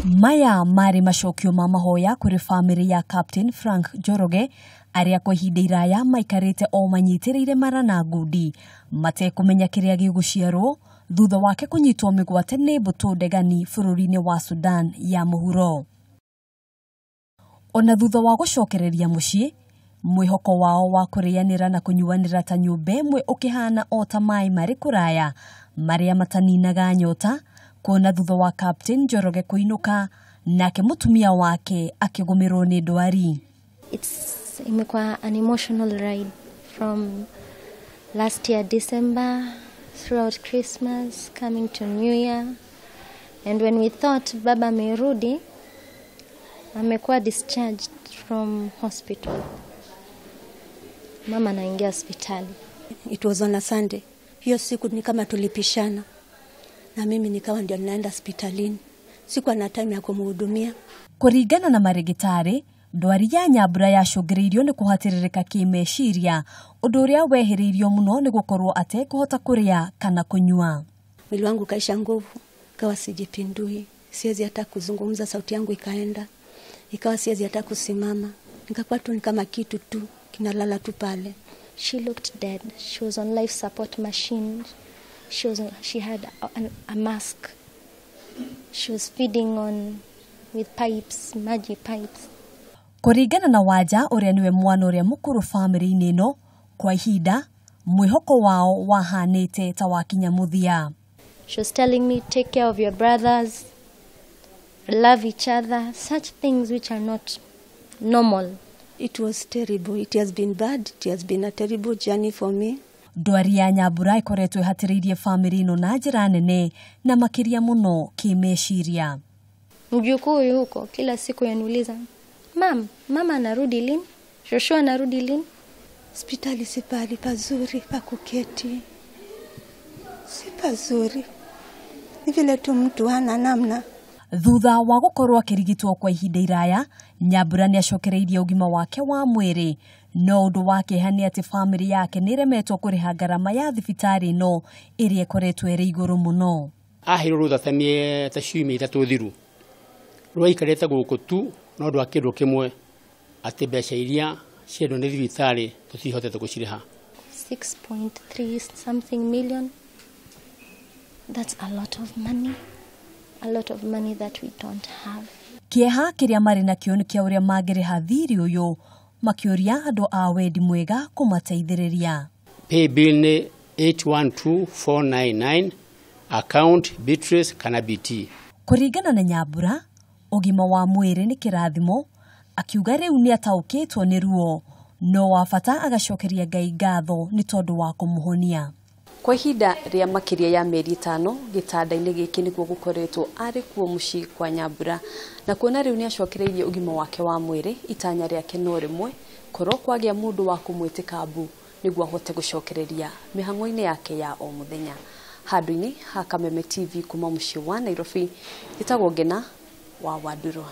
Maya mari macokio ma mahoya kuri family ya Captain Frank Njoroge aria kwa ihinda iraya maikarite o manyitiriire marana ngundi matekumenya kiria giguciarwo thutha wake kunyitwo migwate ni mbutu ndegani bururi-ini wa Sudan ya muhuro. Ona thutha wa gucokereria mucii mwihoko wao wa kurianira na kunyuanira ta nyumba imwe ukihana o ta mai mari kuraya maria mataninaga nyota kuona thutha wa Captain Njoroge kuinuka nake mutumia wake akigumirwo ni ndwari. Imekuwa an emotional ride from last year December throughout Christmas coming to New Year, and when we thought baba amerudi amekuwa discharged from hospital, mama anaingia hospitali. It was on a Sunday. Hiyo siku ni kama tulipishana na mimi nikawa ndio ninaenda hospitalini. Sikuwa na time ya kumhudumia. Kuringana na marigitari, ndwari ya Nyambura yacungiriirio ni kuhatiririka kimeciria, undu uria wehiriirio muno ni gukorwo ate kuhota kuria kana kunyua. Mwili wangu kaisha nguvu, kawa sijipindui, siwezi hata kuzungumza, sauti yangu ikaenda, ikawa siwezi hata kusimama, nikakuwa tu kama kitu tu kinalala tu pale. She looked dead. She was on life support machine. She had a mask. She was feeding on with pipes, maji pipes. Kuringana na Wanja uria niwe mwana uria mukuru family-ini ino, kwa ihinda mwihoko wao wahanite ta wakinya muthia. She was telling me, take care of your brothers, love each other, such things which are not normal. It was terrible. It has been bad. It has been a terrible journey for me. Ndwari ya Nyambura ikoretwo ihatiriirie family ino na njira nene na makiria muno kimeciria. Mjukuu yuko kila siku yaniuliza, mama anarudi lini? Shosho anarudi lini? Hospitali si pahali pazuri pa kuketi. Si pazuri. Ni vile tu mtu hana namna. Thutha wa gukorwo akirigitwo kwa ihinda iraya, Nyambura ni acokereirie ugima wake wa mwiri, no undu wake hani ati family yake niremetwo kuriha ngarama ya thibitari no iria ikoretwo iri iguru muno. Ahiro rutha tamie ta ciumia itatu thiru rwaikarete guku tu no ndu akindu kimwe ati mbeca iria ciendwo ni thibitari tutihotete guciriha 6.3 something million. That's a lot of money. A lot of money that we don't have. Kieha kiria mari na kioni kia uria magiriha thiri uyu makiuria andu a wendi mwega kumateithiriria. Pay bill ni 812499 account Beatrice Kanabiti. Kuringana na Nyambura, ugima wa mwiri ni kirathimo, akiuga riu ni ataukitwo ni ruo, no wafata agacokeria Ngai ngatho ni tondu wa kumuhonia. Kwa ihinda ria makiria ya mieri 5 gitanda-ini giki niguo gukoretwo ari kuo mucii kwa Nyambura, na kuona riu ni acokereirie ugima wake wa mwiri, itanya riake no rimwe korwo kwagia mundu wa kumwitika mbu niguo ahote gucokereria mihang'o-ini yake ya o muthenya. Handu-ini ha Kameme TV kuma mucii wa Nairobi, gitagwo Ngina wa Wandurwa.